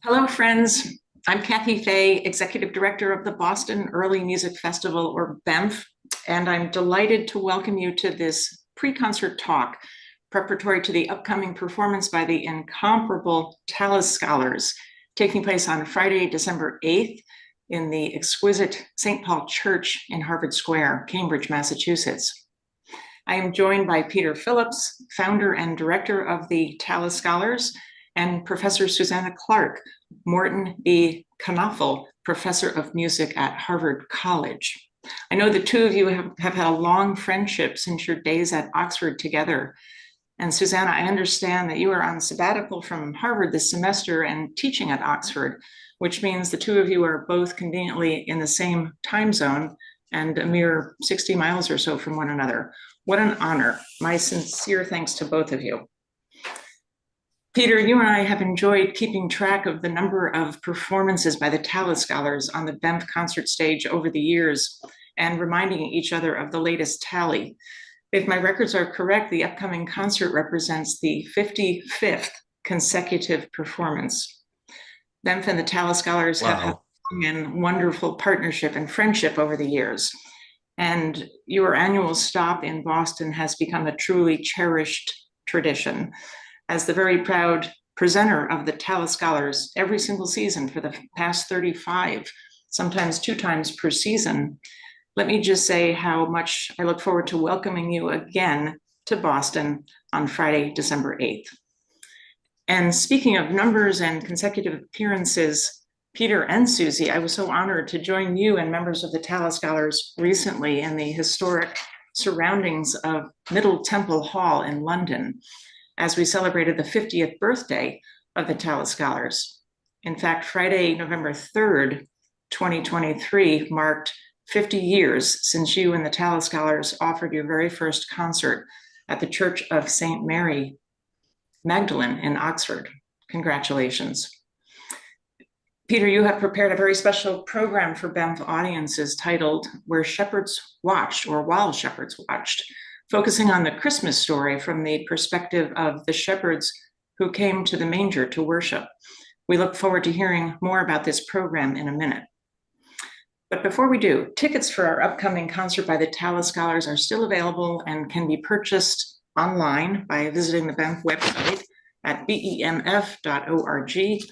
Hello, friends. I'm Kathy Fay, Executive Director of the Boston Early Music Festival, or BEMF, and I'm delighted to welcome you to this pre-concert talk preparatory to the upcoming performance by the incomparable Tallis Scholars, taking place on Friday, December 8th in the exquisite St. Paul Church in Harvard Square, Cambridge, Massachusetts. I am joined by Peter Phillips, founder and director of the Tallis Scholars, and Professor Suzannah Clark, Morton B. Knafel, Professor of Music at Harvard College. I know the two of you have had a long friendship since your days at Oxford together. And Suzannah, I understand that you are on sabbatical from Harvard this semester and teaching at Oxford, which means the two of you are both conveniently in the same time zone and a mere 60 miles or so from one another. What an honor. My sincere thanks to both of you. Peter, you and I have enjoyed keeping track of the number of performances by the Tallis Scholars on the BEMF concert stage over the years and reminding each other of the latest tally. If my records are correct, the upcoming concert represents the 55th consecutive performance. BEMF and the Tallis Scholars have had a long and wonderful partnership and friendship over the years. And your annual stop in Boston has become a truly cherished tradition. As the very proud presenter of the Tallis Scholars every single season for the past 35, sometimes 2 times per season, let me just say how much I look forward to welcoming you again to Boston on Friday, December 8th. And speaking of numbers and consecutive appearances, Peter and Susie, I was so honored to join you and members of the Tallis Scholars recently in the historic surroundings of Middle Temple Hall in London, as we celebrated the 50th birthday of the Tallis Scholars. In fact, Friday, November 3rd, 2023 marked 50 years since you and the Tallis Scholars offered your very first concert at the Church of St. Mary Magdalene in Oxford. Congratulations. Peter, you have prepared a very special program for BEMF audiences titled Where Shepherds Watched, or While Shepherds Watched, focusing on the Christmas story from the perspective of the shepherds who came to the manger to worship. We look forward to hearing more about this program in a minute. But before we do, tickets for our upcoming concert by the Tallis Scholars are still available and can be purchased online by visiting the BEMF website at BEMF.org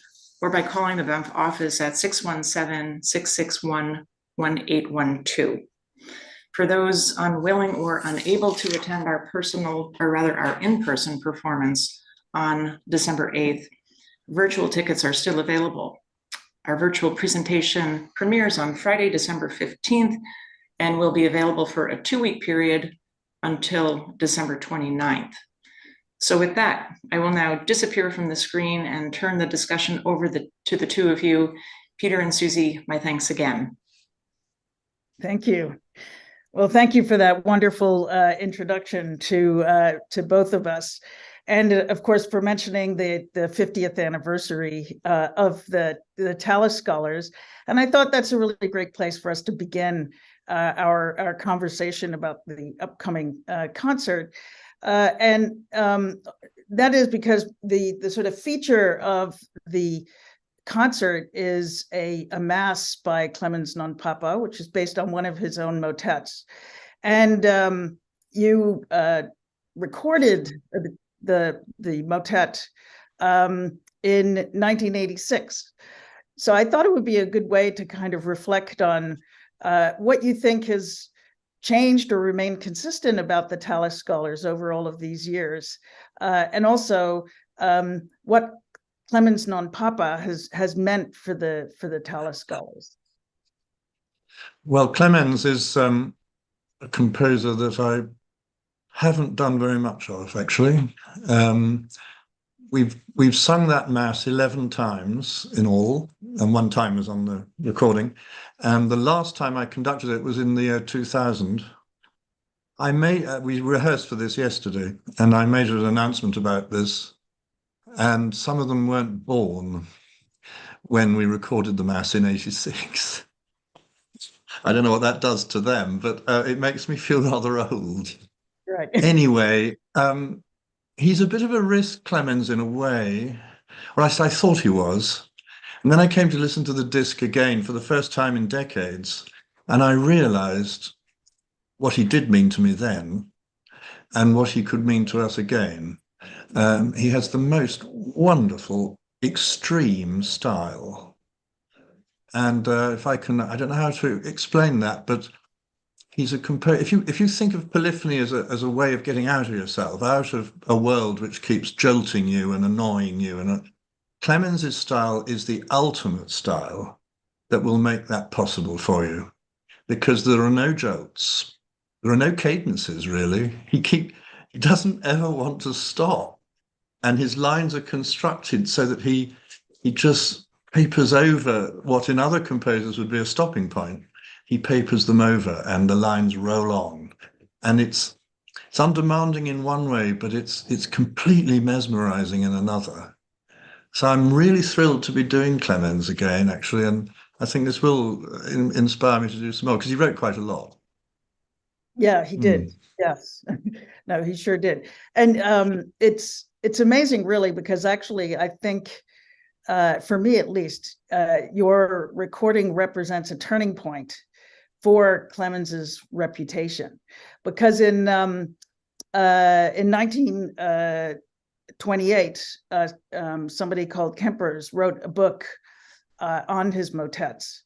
or by calling the BEMF office at 617-661-1812. For those unwilling or unable to attend our in-person performance on December 8th, virtual tickets are still available. Our virtual presentation premieres on Friday, December 15th, and will be available for a 2-week period until December 29th. So with that, I will now disappear from the screen and turn the discussion over to the two of you. Peter and Susie, my thanks again. Thank you. Well, thank you for that wonderful introduction to both of us. And of course, for mentioning the 50th anniversary of the Tallis Scholars. And I thought that's a really great place for us to begin our conversation about the upcoming concert. And that is because the sort of feature of the concert is a mass by Clemens non-Papa, which is based on one of his own motets. And you recorded the motet in 1986. So I thought it would be a good way to kind of reflect on what you think has changed or remained consistent about the Tallis Scholars over all of these years, and also what Clemens non-Papa has meant for the Tallis Scholars. Well, Clemens is a composer that I haven't done very much of, actually. We've sung that mass 11 times in all, and 1 time was on the recording. And the last time I conducted it was in the year 2000. We rehearsed for this yesterday, and I made an announcement about this. And some of them weren't born when we recorded the mass in 86. I don't know what that does to them, but it makes me feel rather old. Right. Anyway, he's a bit of a risk, Clemens, in a way, or I thought he was. And then I came to listen to the disc again for the first time in decades, and I realized what he did mean to me then and what he could mean to us again. He has the most wonderful, extreme style. And if I can, I don't know how to explain that, but he's a composer. If you think of polyphony as a way of getting out of yourself, out of a world which keeps jolting you and annoying you, and Clemens's style is the ultimate style that will make that possible for you, because there are no jolts, there are no cadences really. He doesn't ever want to stop, and his lines are constructed so that he just papers over what in other composers would be a stopping point. He papers them over, and the lines roll on, and it's undemanding in one way, but it's completely mesmerizing in another. So I'm really thrilled to be doing Clemens again, actually, and I think this will inspire me to do some more, because he wrote quite a lot. Yeah, he did. Yes. No, he sure did. And it's amazing, really, because actually, I think, for me at least, your recording represents a turning point for Clemens's reputation, because in 1928, somebody called Kempers wrote a book on his motets,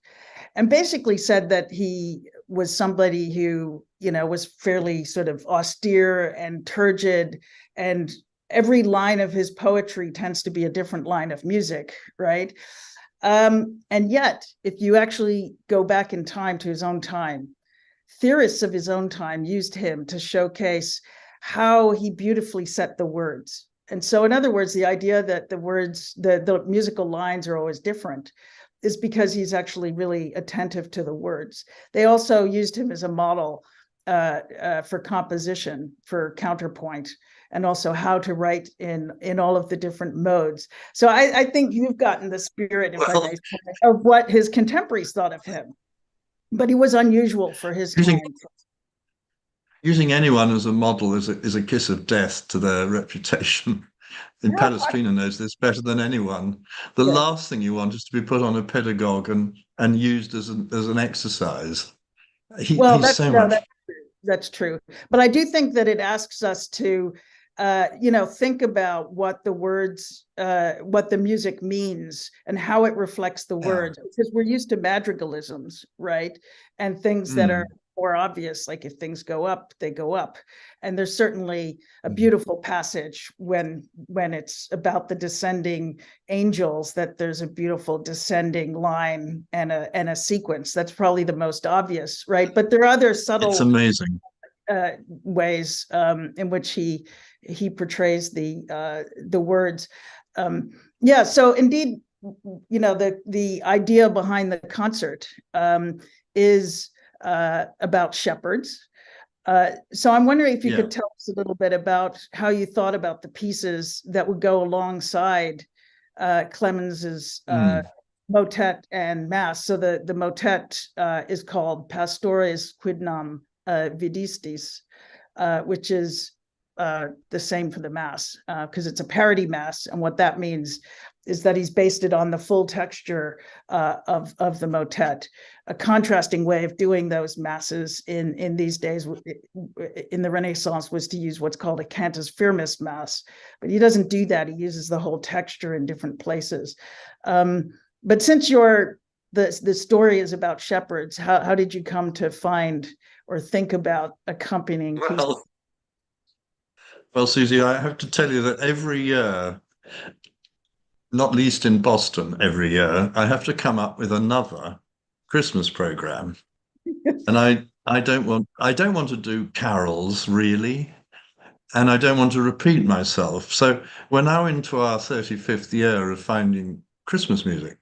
and basically said that he was somebody who, was fairly sort of austere and turgid, and every line of his poetry tends to be a different line of music, right? And yet, if you actually go back in time to his own time, theorists of his own time used him to showcase how he beautifully set the words. And so, in other words, the idea that the words, the musical lines are always different is because he's actually really attentive to the words. They also used him as a model for composition, for counterpoint, and also how to write in all of the different modes. So I think you've gotten the spirit, if I may say, of what his contemporaries thought of him. But he was unusual for his time. Using anyone as a model is a kiss of death to their reputation. And Palestrina knows this better than anyone. The last thing you want is to be put on a pedagogue and used as an exercise. That's true. But I do think that it asks us to, think about what the words, what the music means and how it reflects the words, because we're used to madrigalisms, right? And things that are more obvious, like if things go up, they go up. And there's certainly a beautiful passage when it's about the descending angels, that there's a beautiful descending line and a sequence. That's probably the most obvious, right? But there are other subtle, it's amazing ways in which he portrays the words. So indeed, the idea behind the concert is about shepherds. So I'm wondering if you could tell us a little bit about how you thought about the pieces that would go alongside Clemens's motet and mass. So the motet is called Pastores Quidnam Vidistis, which is the same for the mass, because it's a parody mass. And what that means is that he's based it on the full texture of the motet. A contrasting way of doing those masses in these days in the Renaissance was to use what's called a cantus firmus mass, but he doesn't do that. He uses the whole texture in different places. But since the story is about shepherds, how did you come to find or think about accompanying people? Well, Susie, I have to tell you that every year, not least in Boston, every year, I have to come up with another Christmas program. And I don't want to do carols really, and I don't want to repeat myself. So we're now into our 35th year of finding Christmas music.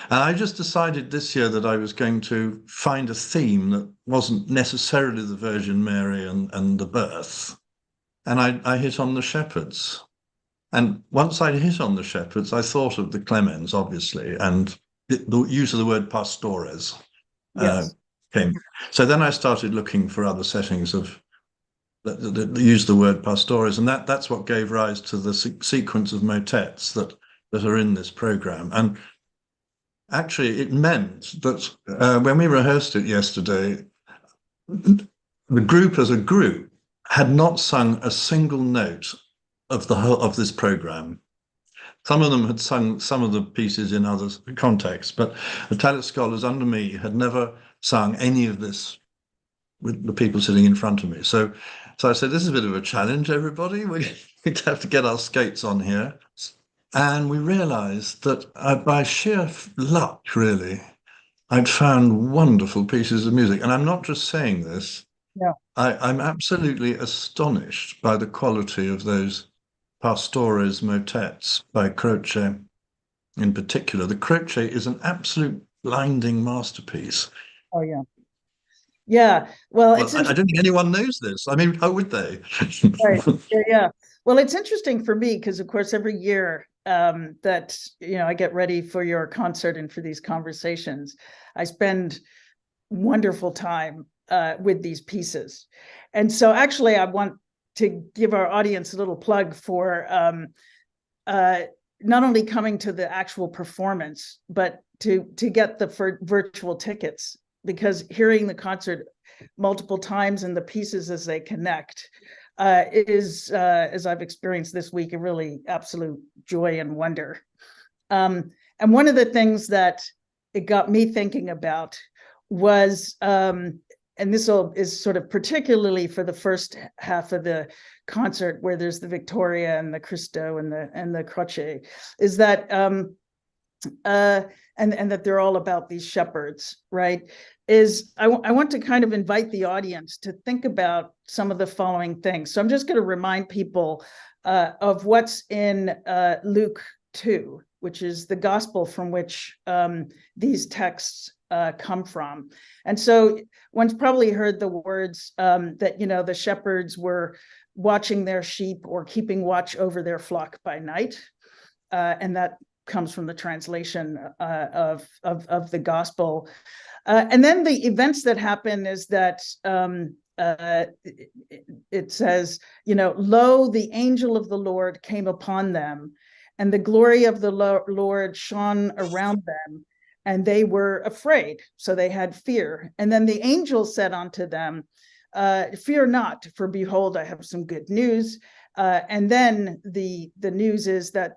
And I just decided this year that I was going to find a theme that wasn't necessarily the Virgin Mary and the birth. And I hit on the shepherds. And once I hit on the shepherds, I thought of the Clemens, obviously, and the use of the word pastores came. So then I started looking for other settings that use the word pastores, and that's what gave rise to the sequence of motets that are in this program. And actually, it meant that when we rehearsed it yesterday, the group as a group had not sung a single note of the whole of this program. Some of them had sung some of the pieces in other contexts, but the Tallis Scholars under me had never sung any of this with the people sitting in front of me. So I said, this is a bit of a challenge, everybody. We have to get our skates on here. And we realized that by sheer luck, really, I'd found wonderful pieces of music. And I'm not just saying this. Yeah. I'm absolutely astonished by the quality of those Pastores motets by Croce in particular. The Croce is an absolute blinding masterpiece. Oh, yeah. Yeah. Well, Well, I don't think anyone knows this. I mean, how would they? Right. Yeah. Well, it's interesting for me because, of course, every year that I get ready for your concert and for these conversations, I spend wonderful time with these pieces. And so, actually, I want to give our audience a little plug for not only coming to the actual performance, but to get the virtual tickets, because hearing the concert multiple times and the pieces as they connect is, as I've experienced this week, a really absolute joy and wonder. And one of the things that it got me thinking about was, and this is sort of particularly for the first half of the concert, where there's the Victoria and the Cristo and the Croce, is that and that they're all about these shepherds, right? I want to kind of invite the audience to think about some of the following things. So I'm just going to remind people of what's in Luke 2, which is the gospel from which these texts come from. And so one's probably heard the words that, the shepherds were watching their sheep or keeping watch over their flock by night. And that comes from the translation of the gospel. And then the events that happen is that it says, lo, the angel of the Lord came upon them, and the glory of the Lord shone around them, and they were afraid. So they had fear. And then the angel said unto them, fear not, for behold, I have some good news. And then the news is that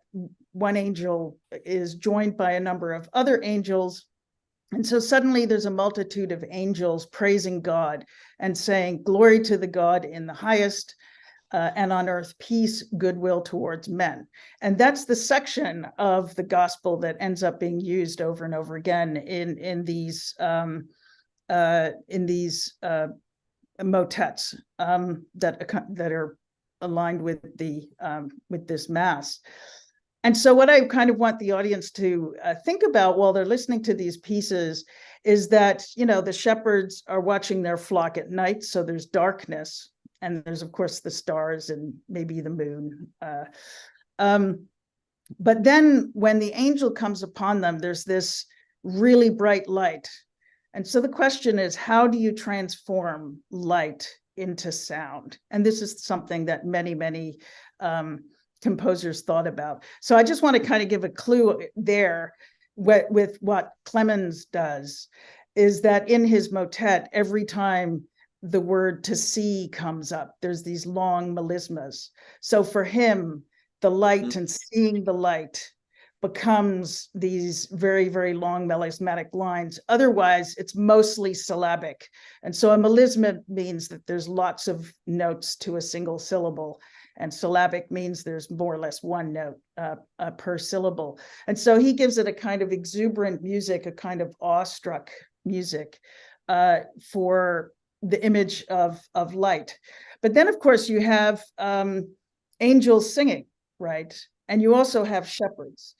one angel is joined by a number of other angels. And so suddenly there's a multitude of angels praising God and saying, glory to the God in the highest, and on earth peace, goodwill towards men. And that's the section of the gospel that ends up being used over and over again in these motets that are aligned with this mass. And so what I kind of want the audience to think about while they're listening to these pieces is that, the shepherds are watching their flock at night, so there's darkness, and there's, of course, the stars and maybe the moon. But then when the angel comes upon them, there's this really bright light. And so the question is, how do you transform light into sound? And this is something that many, many composers thought about. So I just want to kind of give a clue there with what Clemens does, is that in his motet, every time the word to see comes up, there's these long melismas. So for him, the light and seeing the light becomes these very, very long melismatic lines. Otherwise, it's mostly syllabic. And so a melisma means that there's lots of notes to a single syllable. And syllabic means there's more or less one note per syllable. And so he gives it a kind of exuberant music, a kind of awestruck music for the image of light. But then, of course, you have angels singing, right? And you also have shepherds.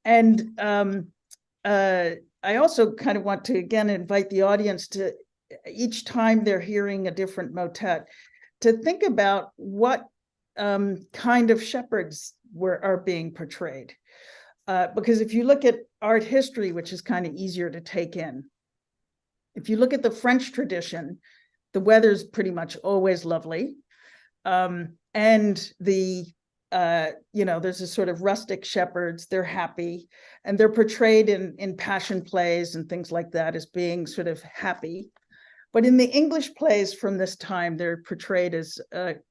And I also kind of want to, again, invite the audience to, each time they're hearing a different motet, to think about what kind of shepherds are being portrayed. Because if you look at art history, which is kind of easier to take in, if you look at the French tradition, the weather's pretty much always lovely. And the there's a sort of rustic shepherds, they're happy, and they're portrayed in passion plays and things like that as being sort of happy. But in the English plays from this time, they're portrayed as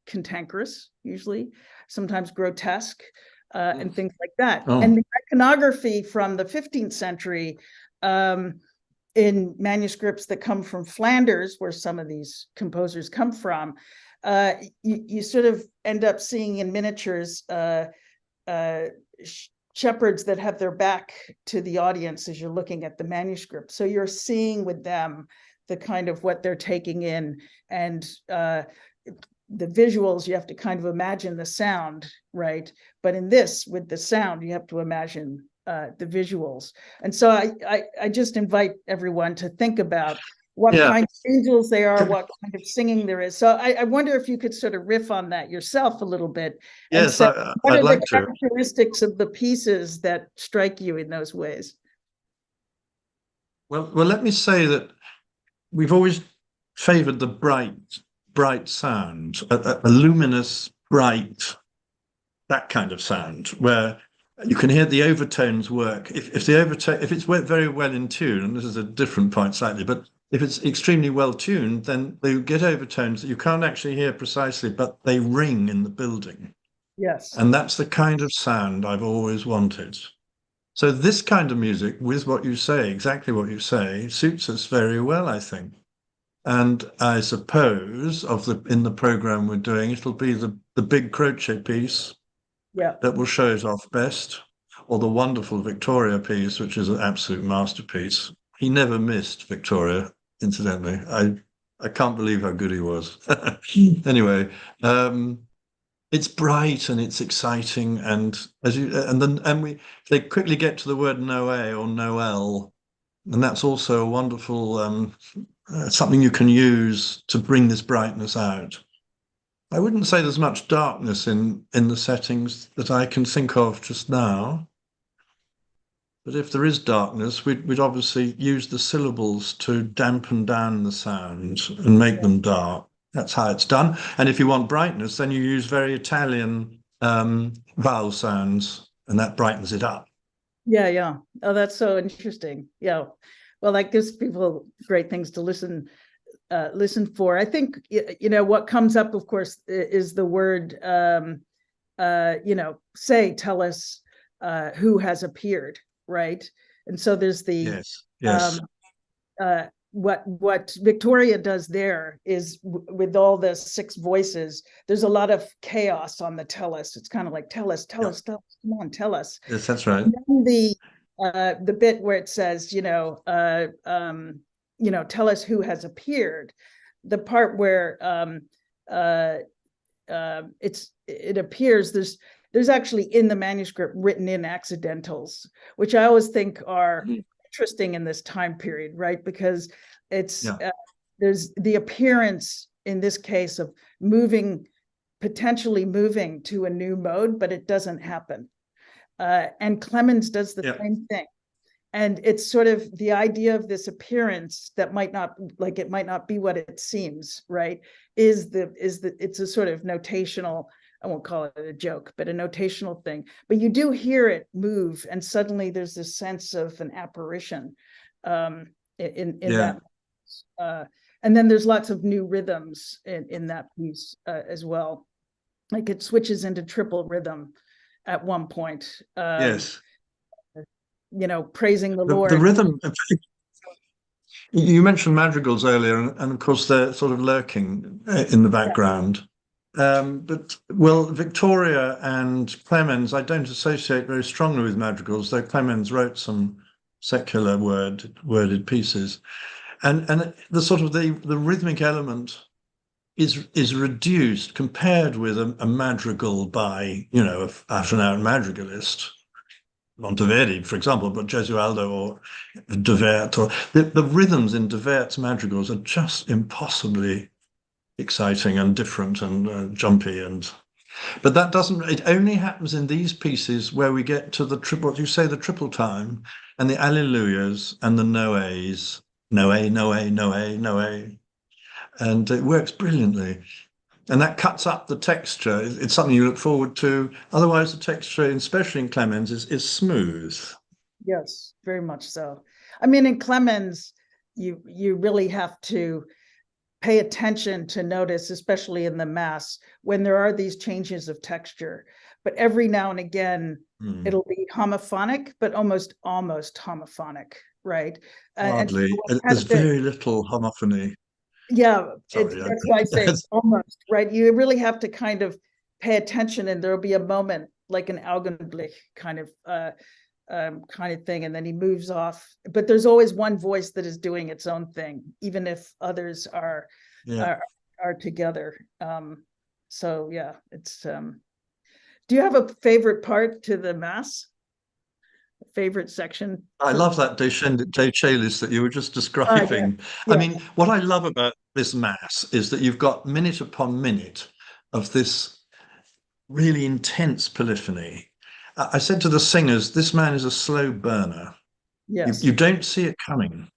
cantankerous, usually, sometimes grotesque, and things like that. Oh. And the iconography from the 15th century, in manuscripts that come from Flanders, where some of these composers come from, you sort of end up seeing in miniatures shepherds that have their back to the audience as you're looking at the manuscript. So you're seeing with them the kind of what they're taking in, and the visuals, you have to kind of imagine the sound, right? But in this, with the sound, you have to imagine the visuals. And so I just invite everyone to think about what kind of visuals they are, what kind of singing there is. So I wonder if you could sort of riff on that yourself a little bit. Yes, say, what I'd are like the to. characteristics of the pieces that strike you in those ways? Well, let me say that we've always favored the bright sound, a luminous, bright, that kind of sound, where you can hear the overtones work. If it's very well in tune, and this is a different point slightly, but if it's extremely well tuned, then they get overtones that you can't actually hear precisely, but they ring in the building. Yes. And that's the kind of sound I've always wanted. So this kind of music, with what you say, exactly what you say, suits us very well, I think. And I suppose in the program we're doing, it'll be the big Croce piece that will show it off best, or the wonderful Victoria piece, which is an absolute masterpiece. He never missed Victoria, incidentally. I can't believe how good he was. Anyway, it's bright and it's exciting, and they quickly get to the word Noé or Noel, and that's also a wonderful something you can use to bring this brightness out. I wouldn't say there's much darkness in the settings that I can think of just now. But if there is darkness, we'd obviously use the syllables to dampen down the sound and make them dark. That's how it's done. And if you want brightness, then you use very Italian vowel sounds, and that brightens it up. Yeah. Oh, that's so interesting. Yeah. Well, that gives people great things to listen for. I think, what comes up, of course, is the word, tell us who has appeared, right? And so there's the yes. What Victoria does there is with all the 6 voices, there's a lot of chaos on the tell us. It's kind of like tell us, come on, tell us. Yes, that's right. And then the bit where it says, tell us who has appeared. The part where it appears, there's actually in the manuscript written in accidentals, which I always think are interesting in this time period, right? Because it's there's the appearance in this case of potentially moving to a new mode, but it doesn't happen. And Clemens does the same thing. And it's sort of the idea of this appearance that might not be what it seems, right? It's a sort of notational, I won't call it a joke, but a notational thing. But you do hear it move, and suddenly there's this sense of an apparition in that. And then there's lots of new rhythms in that piece as well. Like it switches into triple rhythm at one point. Yes. Praising the Lord. The rhythm. You mentioned madrigals earlier, and of course they're sort of lurking in the background. But Victoria and Clemens, I don't associate very strongly with madrigals, though Clemens wrote some secular worded pieces, and the sort of the rhythmic element is reduced compared with a madrigal by an out-and-out madrigalist. Monteverdi, for example, but Gesualdo or De Wet, or the rhythms in De Wet's madrigals are just impossibly exciting and different and jumpy, but that doesn't. It only happens in these pieces where we get to the triple time, and the Alleluias and the Noés, Noé, Noé, Noé, Noé, and it works brilliantly. And that cuts up the texture. It's something you look forward to. Otherwise, the texture, especially in Clemens, is smooth. Yes, very much so. I mean, in Clemens, you really have to pay attention to notice, especially in the mass, when there are these changes of texture. But every now and again, it'll be homophonic, but almost homophonic, right? Hardly. So There's very little homophony. yeah, Sorry, that's why I say it's almost, right? You really have to kind of pay attention, and there'll be a moment like an Augenblick kind of thing, and then he moves off. But there's always one voice that is doing its own thing, even if others are together. So yeah, it's. Do you have a favorite part to the mass? Favorite section? I love that De Chalis that you were just describing. Yeah. I mean, what I love about this mass is that you've got minute upon minute of this really intense polyphony. I said to the singers, this man is a slow burner. Yes. You don't see it coming.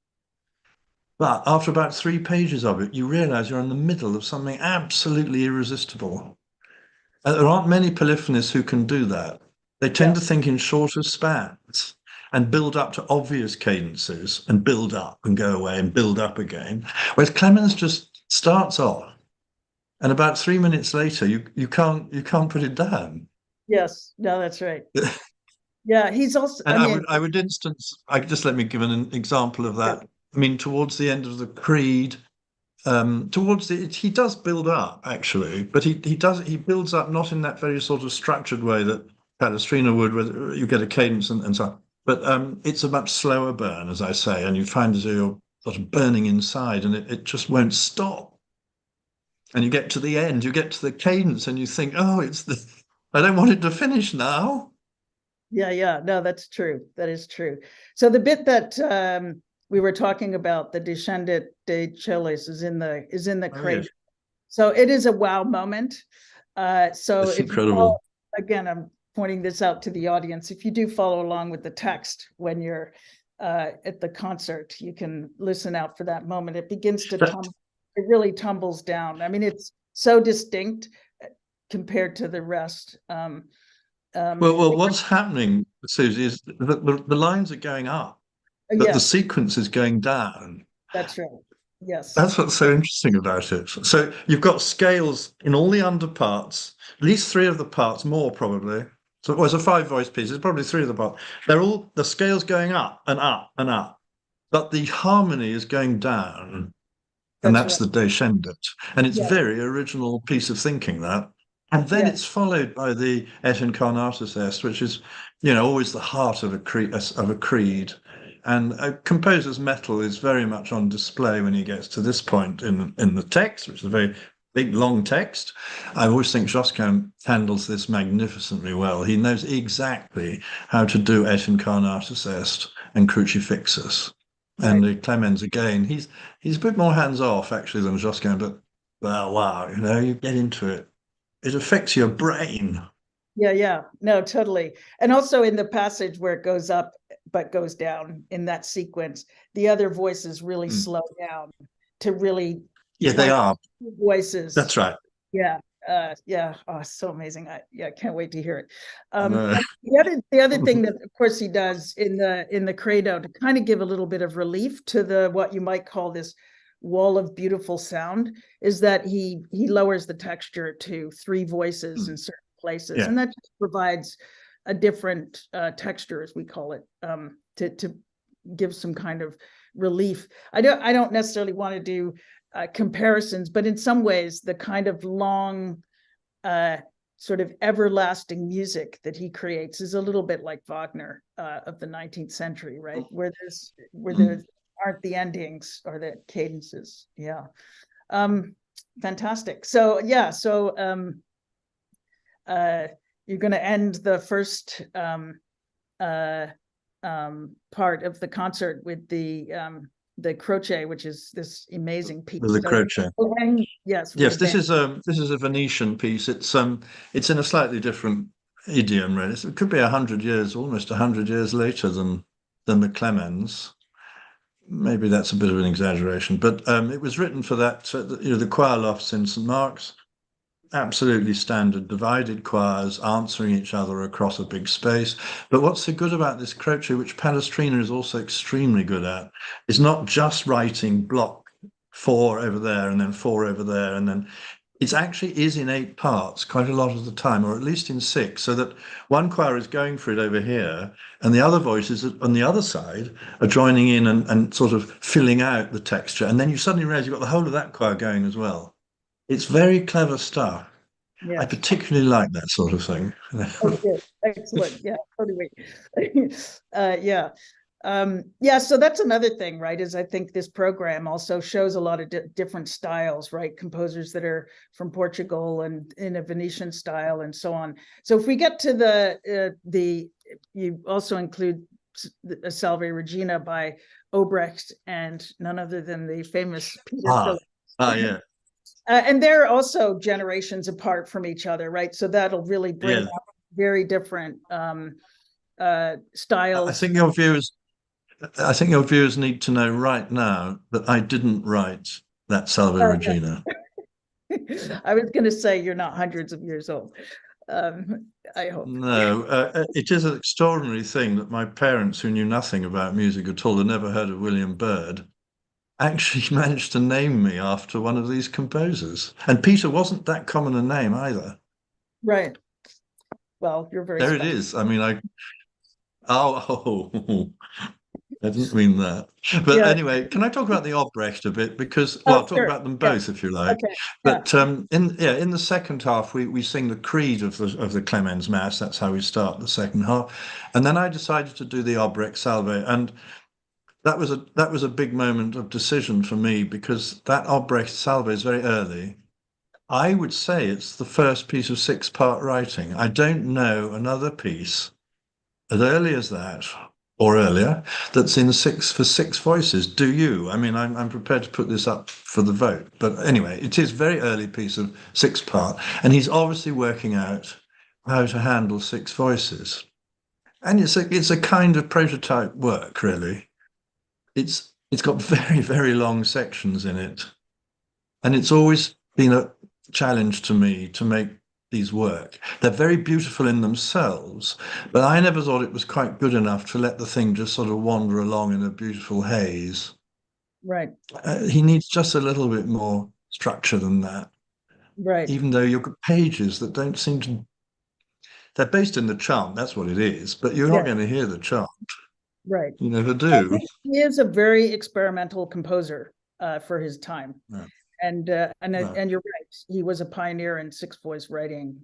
But after about 3 pages of it, you realize you're in the middle of something absolutely irresistible. There aren't many polyphonists who can do that. They tend to think in shorter spans and build up to obvious cadences and build up and go away and build up again. Whereas Clemens just starts off, and about 3 minutes later, you can't put it down. Yes, no, that's right. Yeah, he's also. And I would instance. Let me give an example of that. I mean, towards the end of the Creed, he does build up actually, but he builds up not in that very sort of structured way that Palestrina would, where you get a cadence and so on. But it's a much slower burn, as I say, and you find as you're sort of burning inside, and it just won't stop. And you get to the end, you get to the cadence, and you think, oh, I don't want it to finish now. Yeah, no, that's true. That is true. So the bit that we were talking about, the Descendant de Chalis, is in the Creed. Yes. So it is a wow moment. So it's incredible. Again, I'm pointing this out to the audience. If you do follow along with the text when you're at the concert, you can listen out for that moment. It begins to tumble. It really tumbles down. I mean, it's so distinct compared to the rest. Well, what's happening, Susie, is that the lines are going up, but the sequence is going down. That's right. Yes. That's what's so interesting about it. So you've got scales in all the underparts, at least 3 of the parts, more probably. So it was a 5-voice piece. It's probably 3 of the parts. The scales going up and up and up, but the harmony is going down. And that's right. The Descendant. And it's very original piece of thinking, that. And then it's followed by the Et incarnatus est, which is, always the heart of a creed. And a composer's mettle is very much on display when he gets to this point in the text, which is a very big, long text. I always think Josquin handles this magnificently well. He knows exactly how to do Et incarnatus est and Crucifixus. Right. And Clemens, again, he's a bit more hands-off, actually, than Josquin, but, well, wow, you get into it. It affects your brain. Yeah. No, totally. And also in the passage where it goes up but goes down in that sequence, the other voices really slow down to really. Yeah, they are. Voices. That's right. Yeah. Oh, so amazing. I can't wait to hear it. The other thing that, of course, he does in the credo to kind of give a little bit of relief to what you might call this wall of beautiful sound is that he lowers the texture to 3 voices in certain places, and that just provides a different texture, as we call it, to give some kind of relief. I don't necessarily want to do comparisons, but in some ways, the kind of long, sort of everlasting music that he creates is a little bit like Wagner of the 19th century, right? Where there aren't the endings or the cadences. Yeah. Fantastic. So you're going to end the first part of the concert with the Croce, which is this amazing piece. The Croce. Yes. Yes, this is a Venetian piece. It's in a slightly different idiom, really. It could be 100 years, almost 100 years later than the Clemens. Maybe that's a bit of an exaggeration, but it was written for that, the choir lofts in St. Mark's, absolutely standard divided choirs answering each other across a big space. But what's so good about this croce, which Palestrina is also extremely good at, is not just writing block 4 over there and then 4 over there, and then it actually is in 8 parts quite a lot of the time, or at least in 6, so that one choir is going for it over here and the other voices on the other side are joining in and sort of filling out the texture. And then you suddenly realize you've got the whole of that choir going as well. It's very clever stuff. Yeah. I particularly like that sort of thing. Okay. Excellent. Yeah, totally. Yeah. Yeah, so that's another thing, right? Is I think this program also shows a lot of different styles, right? Composers that are from Portugal and in a Venetian style and so on. So if we get to the you also include a Salve Regina by Obrecht and none other than the famous Peter Phillips. Yeah. And they're also generations apart from each other, right? So that'll really bring out very different styles. I think your viewers need to know right now that I didn't write that Salve Regina. I was going to say you're not hundreds of years old. I hope. No, it is an extraordinary thing that my parents, who knew nothing about music at all, had never heard of William Byrd, actually managed to name me after one of these composers. And Peter wasn't that common a name either. Right. Well, you're very There special. it is. I mean, I didn't mean that. But anyway, can I talk about the Obrecht a bit? Because, well, I'll talk about them both if you like. Okay. But in the second half, we sing the creed of the Clemens Mass. That's how we start the second half. And then I decided to do the Obrecht Salve, and that was a big moment of decision for me, because that Obrecht Salve is very early. I would say it's the first piece of 6-part writing. I don't know another piece as early as that, or earlier, that's in 6 voices. Do you? I mean, I'm prepared to put this up for the vote. But anyway, it is a very early piece of 6-part, and he's obviously working out how to handle 6 voices. And it's a kind of prototype work, really. It's got very, very long sections in it. And it's always been a challenge to me to make these work. They're very beautiful in themselves, but I never thought it was quite good enough to let the thing just sort of wander along in a beautiful haze. Right. He needs just a little bit more structure than that. Right. Even though you've got pages that don't seem to... They're based in the chant, that's what it is, but you're not going to hear the chant. Right. You never do. He is a very experimental composer for his time. Yeah. And you're right. He was a pioneer in 6-voice writing.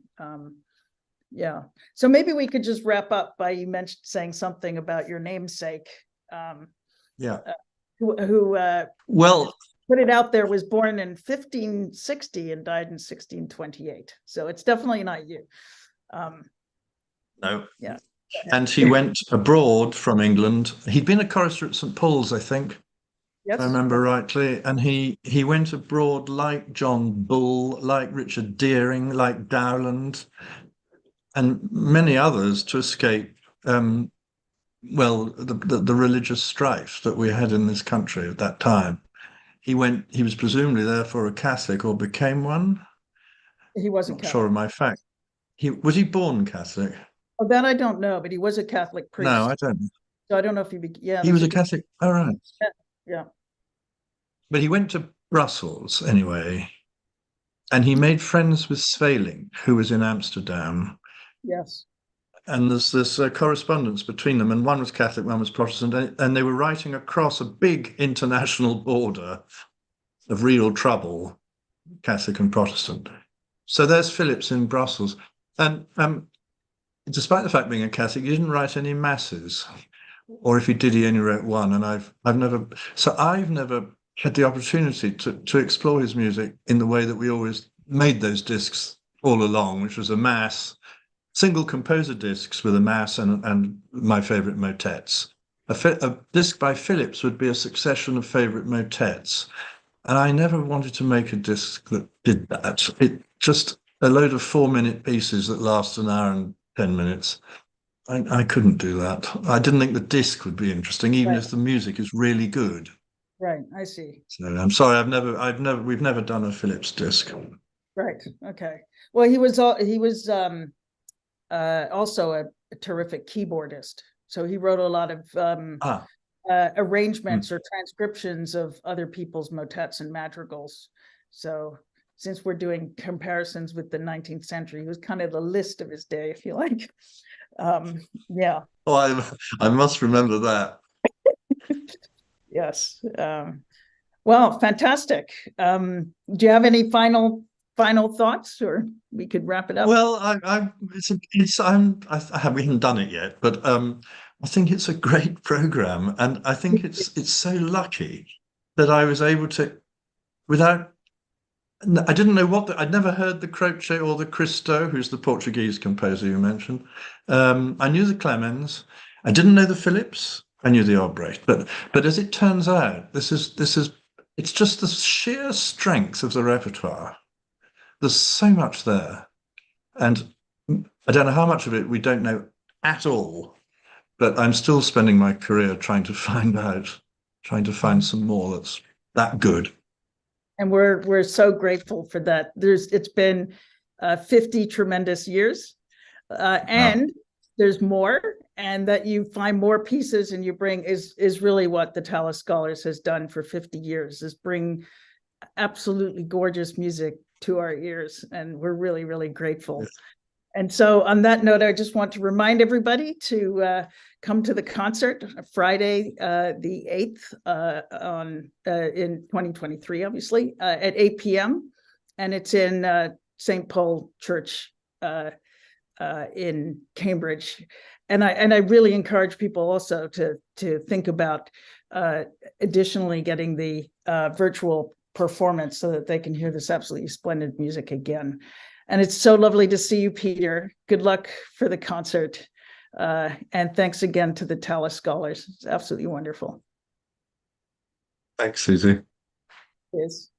Yeah. So maybe we could just wrap up by you saying something about your namesake. Who well, put it out there, was born in 1560 and died in 1628. So it's definitely not you. No. Yeah. And he went abroad from England. He'd been a chorister at St. Paul's, I think. Yes. If I remember rightly, and he went abroad like John Bull, like Richard Deering, like Dowland, and many others to escape, the religious strife that we had in this country at that time. He was presumably therefore a Catholic, or became one. He wasn't Not sure of my fact. Was he born Catholic? Oh, that I don't know, but he was a Catholic priest. No, I don't. So I don't know if he was a Catholic. All right. Yeah. But he went to Brussels anyway, and he made friends with Sweelinck, who was in Amsterdam. Yes. And there's this correspondence between them, and one was Catholic, one was Protestant, and they were writing across a big international border of real trouble, Catholic and Protestant. So there's Phillips in Brussels. And despite the fact being a Catholic, he didn't write any masses, or if he did, he only wrote one. And I've never had the opportunity to explore his music in the way that we always made those discs all along, which was a mass, single composer discs with a mass and my favorite motets. A disc by Phillips would be a succession of favorite motets. And I never wanted to make a disc that did that. It just a load of 4-minute pieces that last an hour and 10 minutes. I couldn't do that. I didn't think the disc would be interesting, even if the music is really good. Right, I see. So I'm sorry, we've never done a Phillips disc. Right. Okay. Well, he was also a terrific keyboardist. So he wrote a lot of arrangements or transcriptions of other people's motets and madrigals. So since we're doing comparisons with the 19th century, he was kind of the Liszt of his day, if you like. Yeah. Oh, I must remember that. Yes. Well, fantastic. Do you have any final thoughts, or we could wrap it up? Well, we haven't done it yet, but I think it's a great program, and I think it's so lucky that I was able to, I didn't know I'd never heard the Croce or the Cristo, who's the Portuguese composer you mentioned. I knew the Clemens. I didn't know the Phillips. I knew the Albrecht, but as it turns out, it's just the sheer strength of the repertoire. There's so much there, and I don't know how much of it we don't know at all, but I'm still spending my career trying to find some more that's that good. And we're so grateful for that. It's been 50 tremendous years, and there's more, and that you find more pieces and you bring is really what the Tallis Scholars has done for 50 years, is bring absolutely gorgeous music to our ears, and we're really, really grateful. Yes. And so on that note, I just want to remind everybody to come to the concert Friday, the 8th in 2023, obviously, at 8 p.m. And it's in St. Paul Church in Cambridge. And I really encourage people also to think about additionally getting the virtual performance so that they can hear this absolutely splendid music again. And it's so lovely to see you, Peter. Good luck for the concert. And thanks again to the Tallis Scholars. It's absolutely wonderful. Thanks, Susie. Yes.